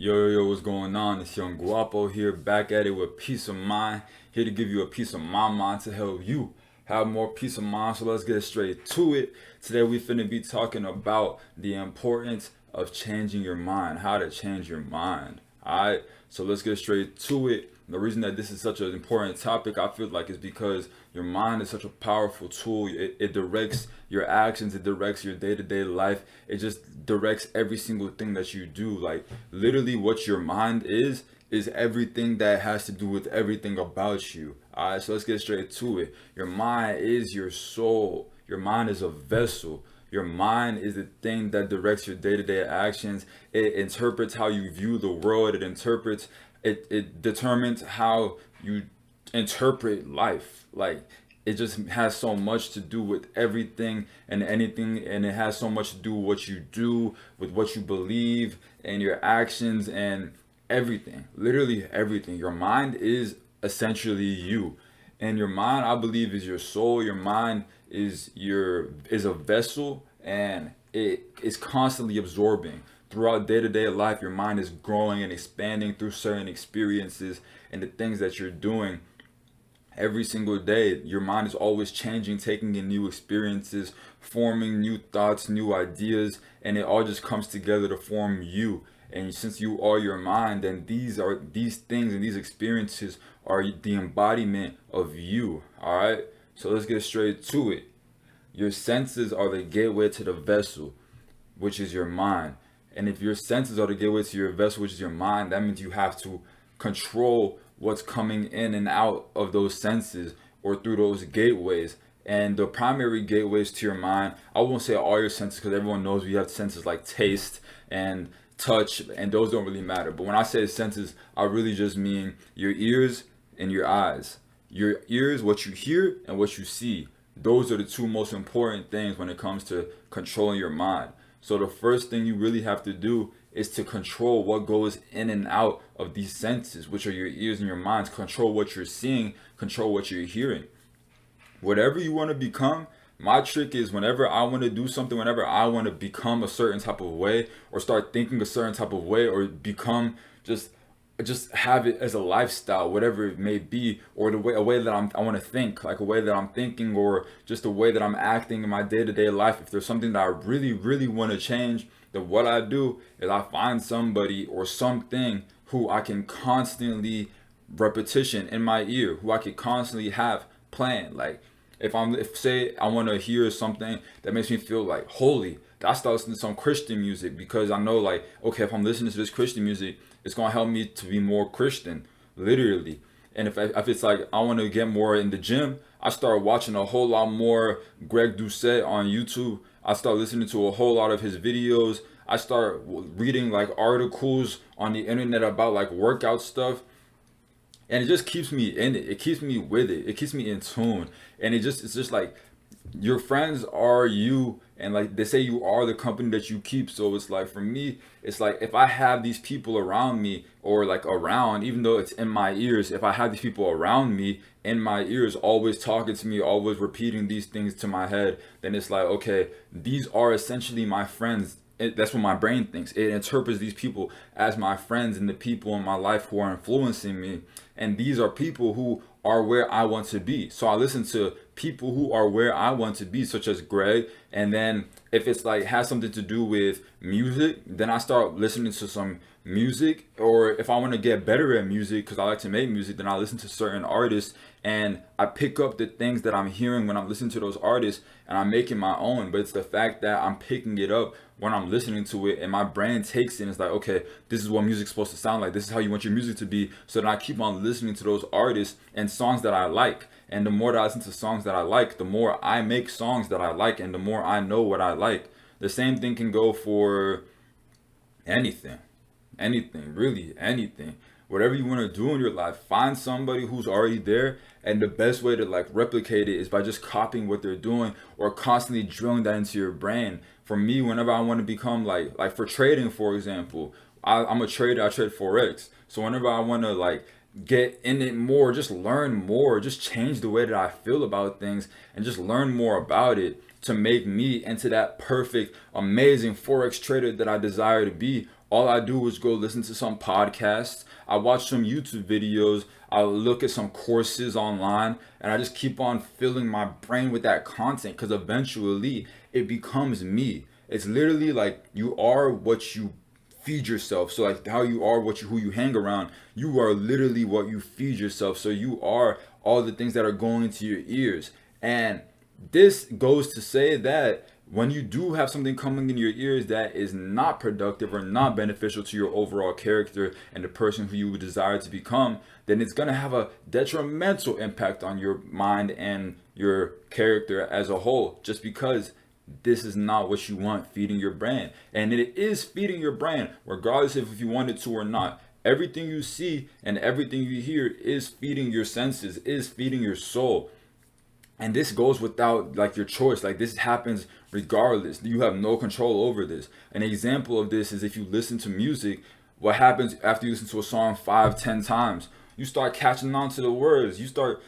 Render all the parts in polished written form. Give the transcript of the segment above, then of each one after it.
Yo, what's going on? It's Young Guapo here, back at it with peace of mind. Here to give you a piece of my mind to help you have more peace of mind. So let's get straight to it. Today we finna be talking about the importance of changing your mind, how to change your mind. Alright, so let's get straight to it. The reason that this is such an important topic, I feel like, is because your mind is such a powerful tool. It directs your actions, it directs your day-to-day life. It just directs every single thing that you do. Like, literally, what your mind is everything that has to do with everything about you. All right, so let's get straight to it. Your mind is your soul. Your mind is a vessel. Your mind is the thing that directs your day-to-day actions. It interprets how you view the world. It determines how you interpret life. Like, it just has so much to do with everything and anything, and it has so much to do with what you do, with what you believe, and your actions, and everything. Literally everything. Your mind is essentially you. And your mind, I believe, is your soul. Your mind is a vessel, and it is constantly absorbing throughout day-to-day life. Your mind is growing and expanding through certain experiences and the things that you're doing every single day. Your mind is always changing, taking in new experiences, forming new thoughts, new ideas, and it all just comes together to form you. And since you are your mind, then these things and these experiences are the embodiment of you. All right, so let's get straight to it. Your senses are the gateway to the vessel, which is your mind. And if your senses are the gateway to your vessel, which is your mind, that means you have to control what's coming in and out of those senses or through those gateways. And the primary gateways to your mind, I won't say all your senses, because everyone knows we have senses like taste and touch, and those don't really matter. But when I say senses, I really just mean your ears and your eyes. Your ears, what you hear and what you see. Those are the two most important things when it comes to controlling your mind. So the first thing you really have to do is to control what goes in and out of these senses, which are your ears and your minds. Control what you're seeing, control what you're hearing. Whatever you want to become, my trick is whenever I want to do something, whenever I want to become a certain type of way, or start thinking a certain type of way, or become just have it as a lifestyle, whatever it may be, or a way that I want to think, like a way that I'm thinking, or just a way that I'm acting in my day-to-day life. If there's something that I really want to change, then what I do is I find somebody or something who I can constantly repetition in my ear, who I can constantly have playing. Like, if say I want to hear something that makes me feel like holy, I start listening to some Christian music, because I know, like, okay, if I'm listening to this Christian music, it's gonna help me to be more Christian, literally. And if it's like I want to get more in the gym, I start watching a whole lot more Greg Doucette on YouTube. I start listening to a whole lot of his videos. I start reading like articles on the internet about like workout stuff, and it just keeps me in it. It keeps me with it. It keeps me in tune, and it's just like your friends are you, and like they say, you are the company that you keep. So it's like, for me, it's like if I have these people around me, or like around, even though it's in my ears, if I have these people around me in my ears always talking to me, always repeating these things to my head, then it's like, okay, these are essentially my friends. That's what my brain thinks. It interprets these people as my friends and the people in my life who are influencing me. And these are people who are where I want to be. So I listen to people who are where I want to be, such as Greg. And then if it's like has something to do with music, then I start listening to some music. Or if I want to get better at music, because I like to make music, then I listen to certain artists, and I pick up the things that I'm hearing when I'm listening to those artists, and I'm making my own. But it's the fact that I'm picking it up when I'm listening to it, and my brain takes it and it's like, okay, this is what music's supposed to sound like. This is how you want your music to be. So then I keep on listening to those artists and songs that I like. And the more that I listen to songs that I like, the more I make songs that I like, and the more I know what I like. The same thing can go for anything. Anything, really, anything. Whatever you want to do in your life, find somebody who's already there, and the best way to like replicate it is by just copying what they're doing, or constantly drilling that into your brain. For me, whenever I want to become like for trading, for example, I'm a trader. I trade forex. So whenever I want to like get in it more, just learn more, just change the way that I feel about things, and just learn more about it to make me into that perfect, amazing forex trader that I desire to be, All I do is go listen to some podcasts. I watch some YouTube videos. I look at some courses online, and I just keep on filling my brain with that content because eventually it becomes me. It's literally like you are what you feed yourself. So like how you are who you hang around, you are literally what you feed yourself. So you are all the things that are going into your ears. And this goes to say that when you do have something coming in your ears that is not productive or not beneficial to your overall character and the person who you would desire to become, then it's going to have a detrimental impact on your mind and your character as a whole, just because this is not what you want feeding your brain. And it is feeding your brain regardless if you want it to or not. Everything you see and everything you hear is feeding your senses, is feeding your soul. And this goes without like your choice. Like this happens regardless. You have no control over this. An example of this is if you listen to music, what happens after you listen to a song 5-10 times? You start catching on to the words. You start,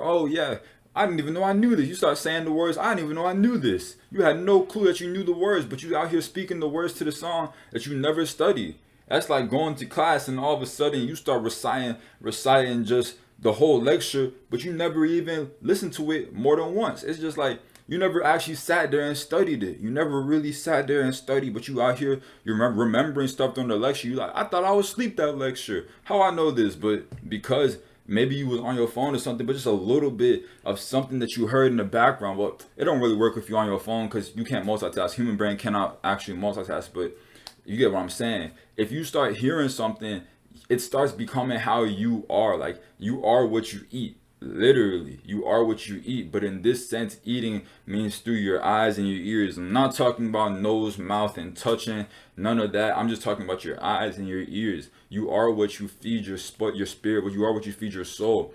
oh yeah, I didn't even know I knew this. You start saying the words, I didn't even know I knew this. You had no clue that you knew the words, but you out here speaking the words to the song that you never studied. That's like going to class and all of a sudden you start reciting just the whole lecture, but you never even listened to it more than once. It's just like you never actually sat there and studied it. You never really sat there and studied, but you out here, you're remembering stuff during the lecture. You like, I thought I was asleep that lecture. How I know this? But because maybe you was on your phone or something, but just a little bit of something that you heard in the background. Well, it don't really work if you're on your phone because you can't multitask. Human brain cannot actually multitask, but you get what I'm saying. If you start hearing something, it starts becoming how you are. Like you are what you eat. Literally, you are what you eat. But in this sense, eating means through your eyes and your ears. I'm not talking about nose, mouth, and touching. None of that. I'm just talking about your eyes and your ears. You are what you feed your spirit. But you are what you feed your soul.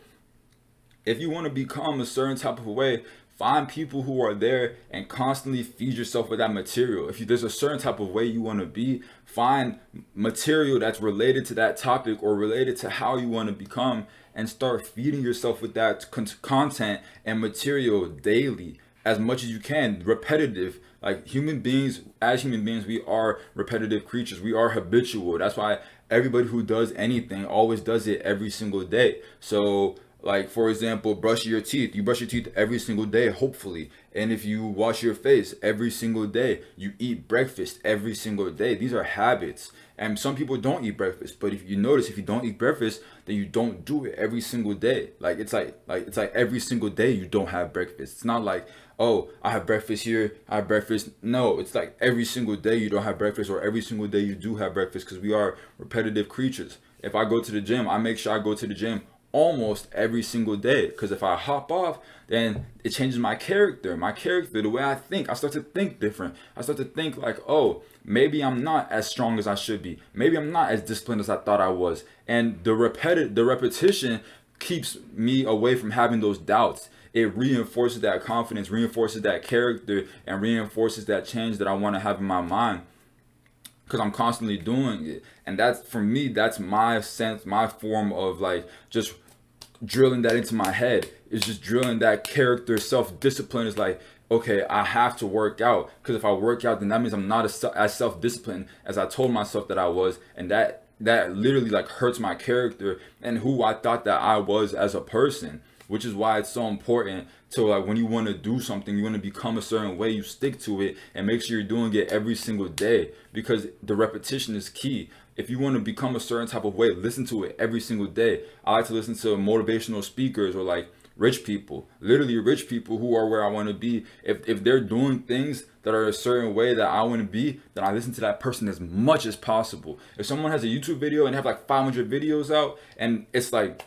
If you want to become a certain type of way, find people who are there and constantly feed yourself with that material. If there's a certain type of way you want to be, find material that's related to that topic or related to how you want to become and start feeding yourself with that content and material daily as much as you can. Repetitive. Like human beings, we are repetitive creatures. We are habitual. That's why everybody who does anything always does it every single day. So like, for example, brushing your teeth. You brush your teeth every single day, hopefully. And if you wash your face every single day, you eat breakfast every single day. These are habits. And some people don't eat breakfast. But if you notice, if you don't eat breakfast, then you don't do it every single day. Like it's like every single day you don't have breakfast. It's not like, oh, I have breakfast here, I have breakfast. No, it's like every single day you don't have breakfast, or every single day you do have breakfast, because we are repetitive creatures. If I go to the gym, I make sure I go to the gym almost every single day, because if I hop off, then it changes my character, the way I think. I start to think different. I start to think like, oh, maybe I'm not as strong as I should be. Maybe I'm not as disciplined as I thought I was. And the repetition keeps me away from having those doubts. It reinforces that confidence, reinforces that character, and reinforces that change that I want to have in my mind, because I'm constantly doing it. And that's, for me, that's my sense, my form of like just drilling that into my head. Is just drilling that character. Self-discipline is like, okay, I have to work out, because if I work out, then that means I'm not as self-disciplined as I told myself that I was. And that literally like hurts my character and who I thought that I was as a person. Which is why it's so important to, like, when you want to do something, you want to become a certain way, you stick to it and make sure you're doing it every single day, because the repetition is key. If you want to become a certain type of way, listen to it every single day. I like to listen to motivational speakers, or like rich people, literally rich people who are where I want to be. If they're doing things that are a certain way that I want to be, then I listen to that person as much as possible. If someone has a YouTube video and have like 500 videos out, and it's like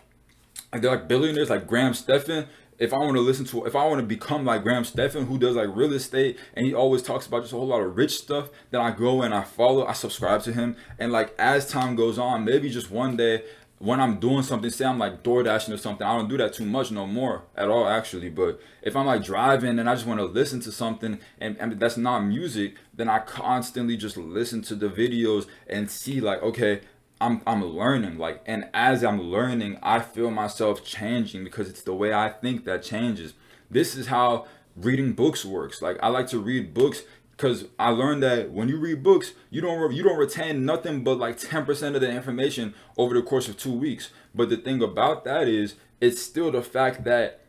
they're like billionaires, like Graham Stephan. If I want to become like Graham Stephan, who does like real estate, and he always talks about just a whole lot of rich stuff, then I go and I subscribe to him. And like as time goes on, maybe just one day when I'm doing something, say I'm like DoorDashing or something, I don't do that too much no more at all actually. But if I'm like driving and I just want to listen to something and that's not music, then I constantly just listen to the videos and see like, okay, I'm learning, like, and as I'm learning, I feel myself changing, because it's the way I think that changes. This is how reading books works. Like, I like to read books Because I learned that when you read books, you don't retain nothing but like 10% of the information over the course of 2 weeks. But the thing about that is, it's still the fact that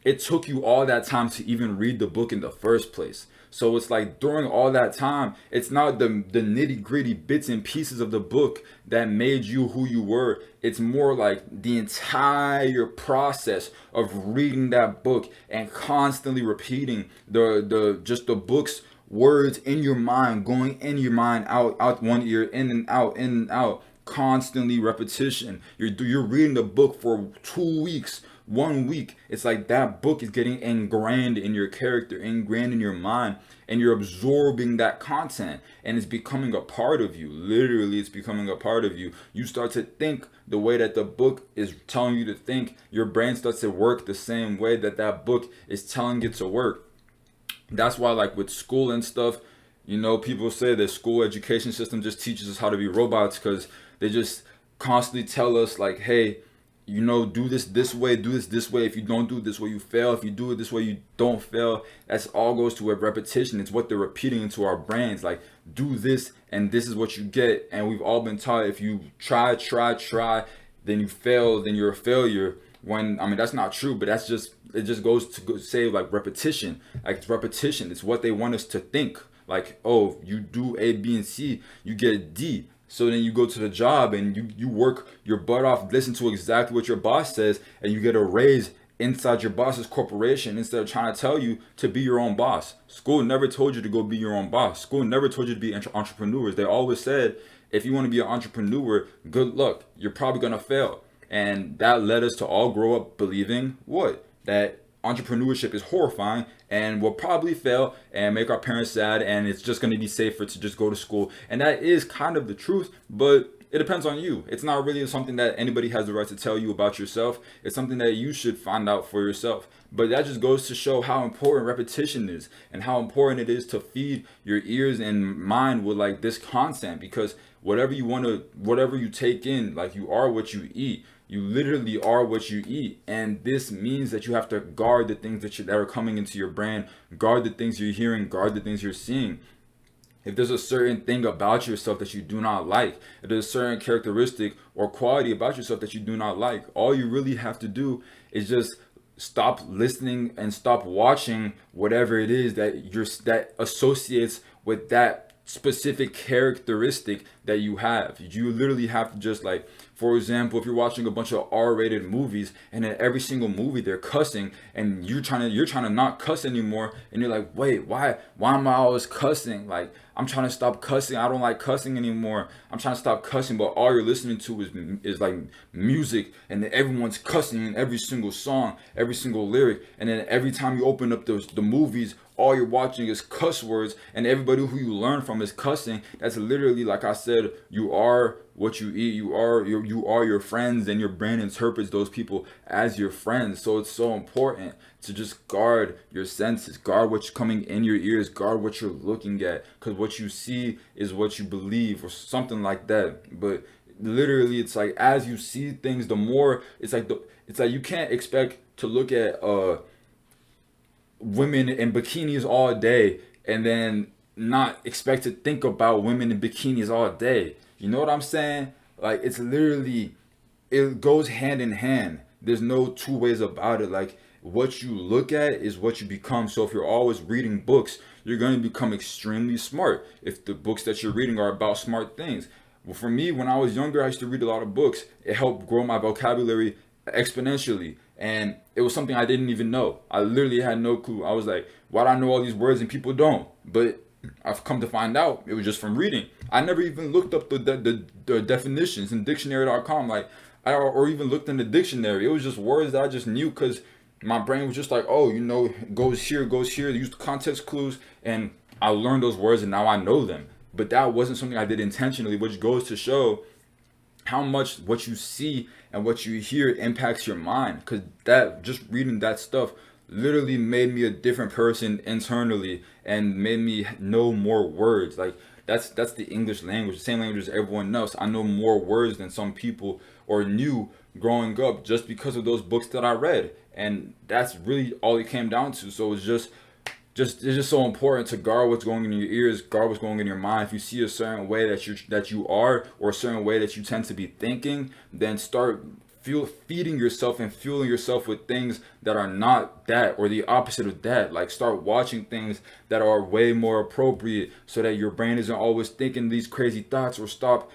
it took you all that time to even read the book in the first place. So it's like during all that time, it's not the nitty gritty bits and pieces of the book that made you who you were. It's more like the entire process of reading that book and constantly repeating the book's words in your mind, going in your mind, out one ear, in and out, constantly repetition. You're reading the book for 2 weeks, 1 week. It's like that book is getting ingrained in your character, ingrained in your mind, and you're absorbing that content, and it's becoming a part of you. Literally, it's becoming a part of you. You start to think the way that the book is telling you to think. Your brain starts to work the same way that that book is telling it to work. That's why, like with school and stuff, people say the school education system just teaches us how to be robots, because they just constantly tell us like, hey, do this way, do this way. If you don't do it this way, you fail. If you do it this way, you don't fail. That's all goes to a repetition. It's what they're repeating into our brains. Like, do this, and this is what you get. And we've all been taught, if you try, then you fail, then you're a failure. When, I mean, that's not true, but it just goes to say like repetition. Like, it's repetition. It's what they want us to think. Like, oh, you do A, B, and C, you get a D. So then you go to the job and you work your butt off, listen to exactly what your boss says, and you get a raise inside your boss's corporation instead of trying to tell you to be your own boss. School never told you to go be your own boss. School never told you to be entrepreneurs. They always said, if you want to be an entrepreneur, good luck. You're probably going to fail. And that led us to all grow up believing what? That entrepreneurship is horrifying and will probably fail and make our parents sad, and it's just going to be safer to just go to school. And that is kind of the truth, but it depends on you. It's not really something that anybody has the right to tell you about yourself. It's something that you should find out for yourself. But that just goes to show how important repetition is, and how important it is to feed your ears and mind with like this content, because whatever you take in, like, you are what you eat. You literally are what you eat. And this means that you have to guard the things that are coming into your brain, guard the things you're hearing, guard the things you're seeing. If there's a certain thing about yourself that you do not like, if there's a certain characteristic or quality about yourself that you do not like, all you really have to do is just stop listening and stop watching whatever it is that associates with that specific characteristic that you have. You literally have to just, like, for example, if you're watching a bunch of R-rated movies and in every single movie they're cussing, and you're trying to not cuss anymore, and you're like, wait, why am I always cussing? Like, I'm trying to stop cussing. I don't like cussing anymore. I'm trying to stop cussing, but all you're listening to is like music, and then everyone's cussing in every single song, every single lyric, and then every time you open up the movies, all you're watching is cuss words, and everybody who you learn from is cussing. That's literally, like I said, you are what you eat. You are your friends, and your brain interprets those people as your friends. So it's so important to just guard your senses, guard what's coming in your ears, guard what you're looking at, because what you see is what you believe, or something like that. But literally, it's like, as you see things, the more it's like you can't expect to look at women in bikinis all day and then not expect to think about women in bikinis all day. You know what I'm saying? Like, it's literally, it goes hand in hand. There's no two ways about it. Like, what you look at is what you become. So if you're always reading books, you're going to become extremely smart if the books that you're reading are about smart things. Well, for me, when I was younger, I used to read a lot of books. It helped grow my vocabulary exponentially, and it was something I didn't even know. I literally had no clue. I was like, why do I know all these words and people don't? But I've come to find out it was just from reading. I never even looked up the definitions in dictionary.com, or even looked in the dictionary. It was just words that I just knew, because my brain was just like, oh, goes here, use the context clues, and I learned those words, and now I know them. But that wasn't something I did intentionally, which goes to show how much what you see and what you hear impacts your mind. Because that, just reading that stuff literally made me a different person internally and made me know more words. Like, that's the English language, the same language as everyone else. I know more words than some people, or knew growing up, just because of those books that I read. And that's really all it came down to. So it's just it's just so important to guard what's going in your ears, guard what's going in your mind. If you see a certain way that you are, or a certain way that you tend to be thinking, then start feeding yourself and fueling yourself with things that are not that, or the opposite of that. Like, start watching things that are way more appropriate, so that your brain isn't always thinking these crazy thoughts. Or start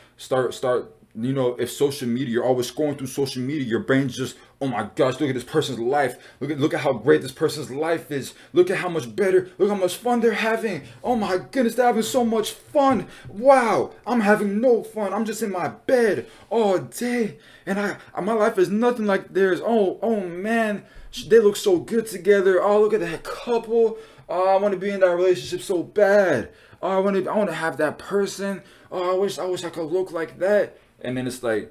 you know, if social media, you're always scrolling through social media, your brain's just, oh my gosh, look at this person's life. Look at how great this person's life is. Look at how much better, look how much fun they're having. Oh my goodness, they're having so much fun. Wow, I'm having no fun. I'm just in my bed all day, and my life is nothing like theirs. Oh man, they look so good together. Oh, look at that couple. Oh, I want to be in that relationship so bad. Oh, I want to have that person. Oh, I wish I could look like that. And then it's like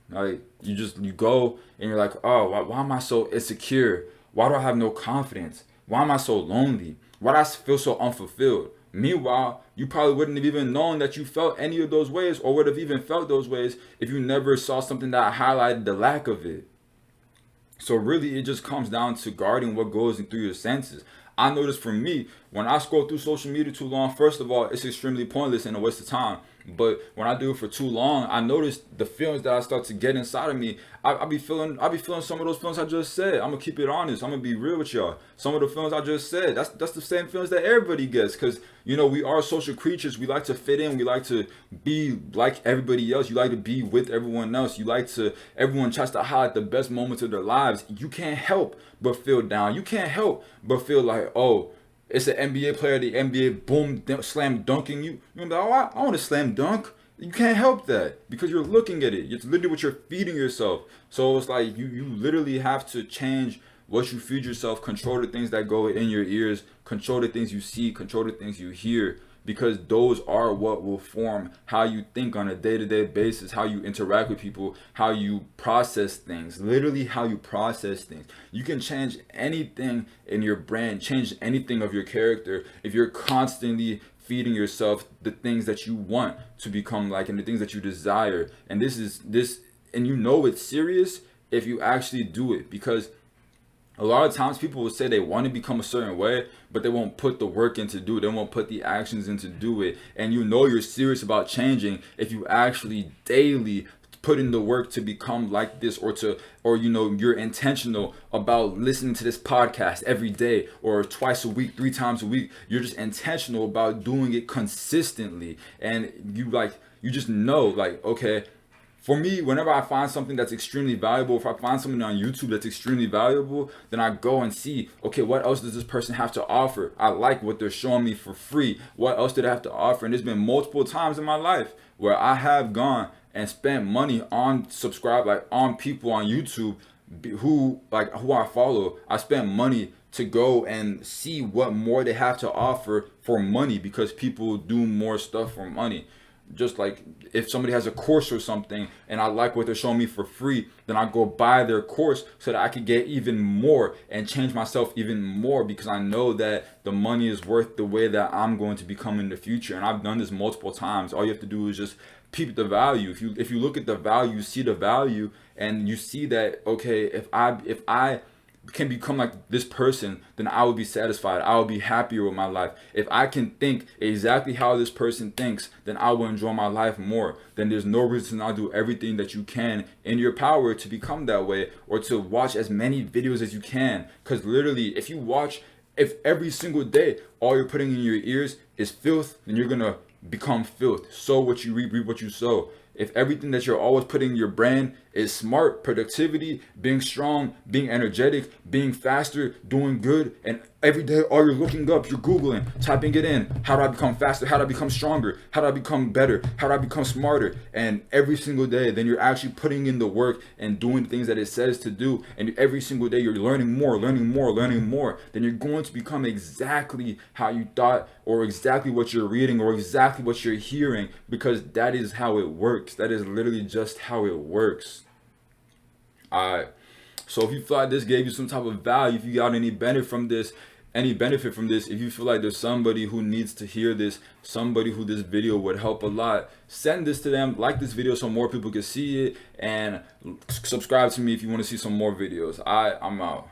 you go and you're like, oh, why am I so insecure? Why do I have no confidence? Why am I so lonely? Why do I feel so unfulfilled? Meanwhile, you probably wouldn't have even known that you felt any of those ways, or would have even felt those ways, if you never saw something that highlighted the lack of it. So really, it just comes down to guarding what goes in through your senses. I noticed for me, when I scroll through social media too long, first of all, it's extremely pointless and a waste of time. But when I do it for too long, I notice the feelings that I start to get inside of me. I be feeling some of those feelings I just said. I'm gonna keep it honest. I'm gonna be real with y'all. Some of the feelings I just said, that's the same feelings that everybody gets. Cause you know, we are social creatures. We like to fit in. We like to be like everybody else. You like to be with everyone else. Everyone tries to highlight the best moments of their lives. You can't help but feel down. You can't help but feel like, oh, it's an NBA player, the NBA boom slam dunking you. You're like, oh, I want to slam dunk. You can't help that because you're looking at it. It's literally what you're feeding yourself. So it's like you literally have to change what you feed yourself, control the things that go in your ears, control the things you see, control the things you hear, because those are what will form how you think on a day-to-day basis, how you interact with people, how you process things, literally how you process things. You can change anything in your brain, change anything of your character if you're constantly feeding yourself the things that you want to become like, and the things that you desire. And and you know it's serious if you actually do it, because a lot of times people will say they want to become a certain way, but they won't put the work in to do it. They won't put the actions in to do it. And you know you're serious about changing if you actually daily put in the work to become like this, or you know, you're intentional about listening to this podcast every day, or twice a week, 3 times a week. You're just intentional about doing it consistently. And you just know, like, okay, for me, whenever I find something that's extremely valuable, if I find something on YouTube that's extremely valuable, then I go and see, okay, what else does this person have to offer? I like what they're showing me for free. What else do they have to offer? And there's been multiple times in my life where I have gone and spent money on on people on YouTube who I follow. I spent money to go and see what more they have to offer for money, because people do more stuff for money. Just like if somebody has a course or something and I like what they're showing me for free, then I go buy their course so that I can get even more and change myself even more, because I know that the money is worth the way that I'm going to become in the future. And I've done this multiple times. All you have to do is just peep the value. If you look at the value, you see the value, and you see that, okay, if I can become like this person, then I will be satisfied. I will be happier with my life. If I can think exactly how this person thinks, then I will enjoy my life more. Then there's no reason not to do everything that you can in your power to become that way, or to watch as many videos as you can. Because literally, if every single day all you're putting in your ears is filth, then you're gonna become filth. Sow what you reap what you sow. If everything that you're always putting in your brain is smart, productivity, being strong, being energetic, being faster, doing good, and every day all you're looking up, you're Googling, typing it in, how do I become faster, how do I become stronger, how do I become better, how do I become smarter, and every single day, then you're actually putting in the work and doing things that it says to do, and every single day you're learning more, then you're going to become exactly how you thought, or exactly what you're reading, or exactly what you're hearing, because that is how it works. That is literally just how it works. Alright, so if you feel like this gave you some type of value, if you got any benefit from this, if you feel like there's somebody who needs to hear this, somebody who this video would help a lot, send this to them, like this video so more people can see it, and subscribe to me if you want to see some more videos. I'm out.